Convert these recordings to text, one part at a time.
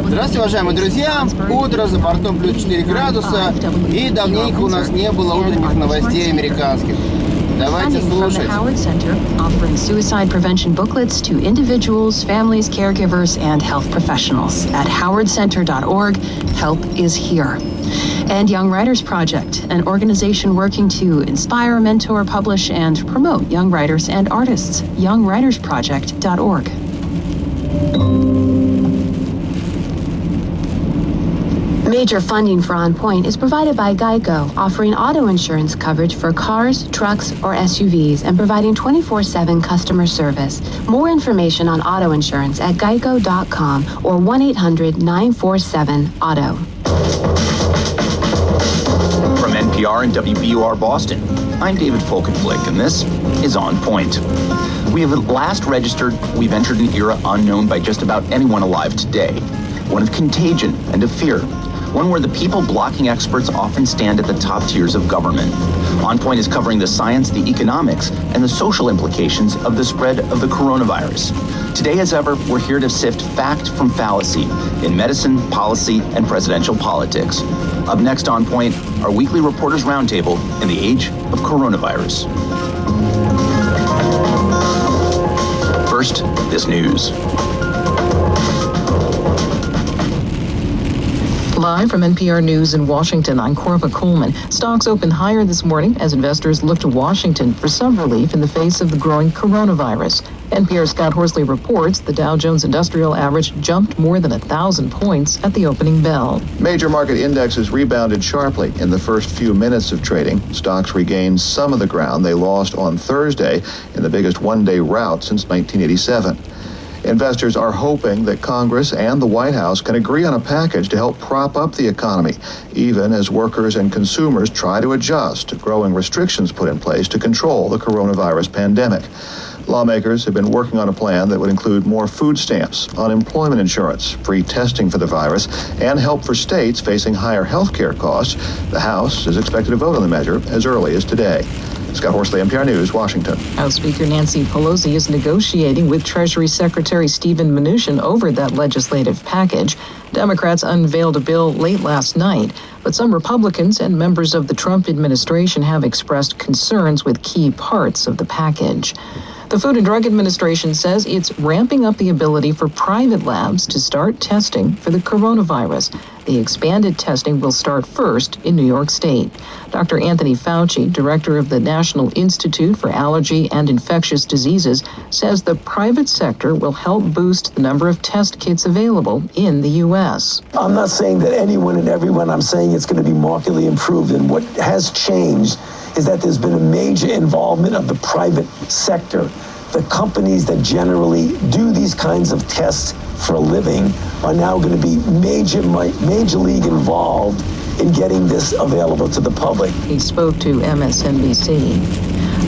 Здравствуйте, уважаемые друзья! Утро, за бортом плюс 4 градуса, и давненько у нас не было утренних новостей американских. Давайте слушать. Howard Center, offering suicide prevention booklets to individuals, families, caregivers, and health professionals. At howardcenter.org, help is here. And Young Writers Project, an organization working to inspire, mentor, publish, and promote young writers and artists. youngwritersproject.org. Major funding for On Point is provided by Geico, offering auto insurance coverage for cars, trucks, or SUVs, and providing 24/7 customer service. More information on auto insurance at geico.com or 1-800-947-AUTO. From NPR and WBUR Boston, I'm David Folkenflik, and this is On Point. We have at last registered we've entered an era unknown by just about anyone alive today, one of contagion and of fear. One where the people blocking experts often stand at the top tiers of government. On Point is covering the science, the economics, and the social implications of the spread of the coronavirus. Today, as ever, we're here to sift fact from fallacy in medicine, policy, and presidential politics. Up next on Point, our weekly Reporters Roundtable in the age of coronavirus. First, this news. Live from NPR News in Washington, I'm Corva Coleman. Stocks opened higher this morning as investors look to Washington for some relief in the face of the growing coronavirus. NPR's Scott Horsley reports the Dow Jones Industrial Average jumped more than 1,000 points at the opening bell. Major market indexes rebounded sharply in the first few minutes of trading. Stocks regained some of the ground they lost on Thursday in the biggest one-day rout since 1987. Investors are hoping that Congress and the White House can agree on a package to help prop up the economy, even as workers and consumers try to adjust to growing restrictions put in place to control the coronavirus pandemic. Lawmakers have been working on a plan that would include more food stamps, unemployment insurance, free testing for the virus, and help for states facing higher health care costs. The House is expected to vote on the measure as early as today. Scott Horsley, NPR News, Washington. House Speaker Nancy Pelosi is negotiating with Treasury Secretary Steven Mnuchin over that legislative package. Democrats unveiled a bill late last night, but some Republicans and members of the Trump administration have expressed concerns with key parts of the package. The Food and Drug Administration says it's ramping up the ability for private labs to start testing for the coronavirus. The expanded testing will start first in New York State. Dr. Anthony Fauci, director of the National Institute for Allergy and Infectious Diseases, says the private sector will help boost the number of test kits available in the U.S. I'm not saying that anyone and everyone, I'm saying it's going to be markedly improved. And what has changed is that there's been a major involvement of the private sector. The companies that generally do these kinds of tests for a living are now going to be major league involved in getting this available to the public. He spoke to MSNBC.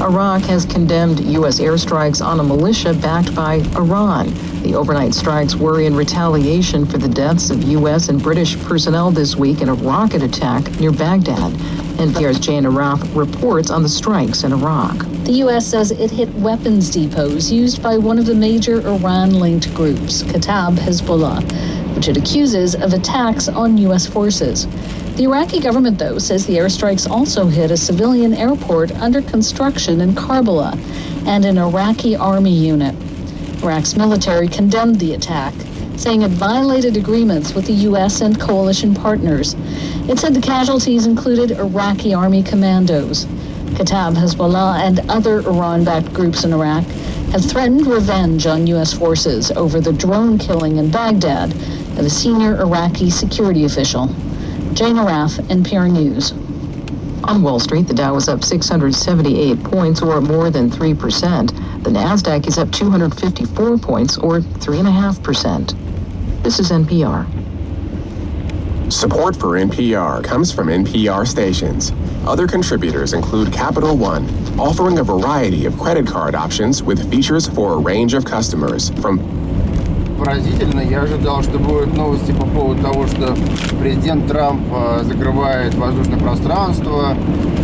Iraq has condemned U.S. airstrikes on a militia backed by Iran. The overnight strikes were in retaliation for the deaths of U.S. and British personnel this week in a rocket attack near Baghdad. NPR's Jane Araf reports on the strikes in Iraq. The U.S. says it hit weapons depots used by one of the major Iran-linked groups, Kataib Hezbollah, which it accuses of attacks on U.S. forces. The Iraqi government, though, says the airstrikes also hit a civilian airport under construction in Karbala and an Iraqi army unit. Iraq's military condemned the attack, saying it violated agreements with the U.S. and coalition partners. It said the casualties included Iraqi army commandos. Kataib Hezbollah and other Iran-backed groups in Iraq have threatened revenge on U.S. forces over the drone killing in Baghdad of a senior Iraqi security official. Jane Araf, NPR News. On Wall Street, the Dow is up 678 points, or more than 3%. The Nasdaq is up 254 points, or 3.5%. This is NPR. Support for NPR comes from NPR stations. Other contributors include Capital One, offering a variety of credit card options with features for a range of customers, from поразительно. Я ожидал, что будут новости по поводу того, что президент Трамп закрывает воздушное пространство,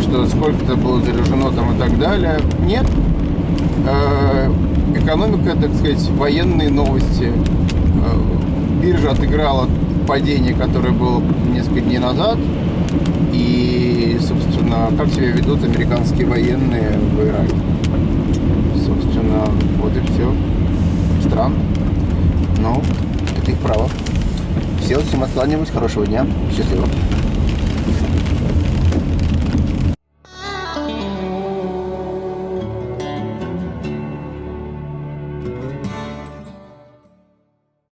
что сколько-то было заражено там и так далее. Нет. Экономика, так сказать, военные новости. Биржа отыграла падение, которое было несколько дней назад. И, собственно, как себя ведут американские военные в Ираке. Собственно, вот и все. Странно. Но это их право. Все, всем откланиваюсь. Хорошего дня. Счастливо.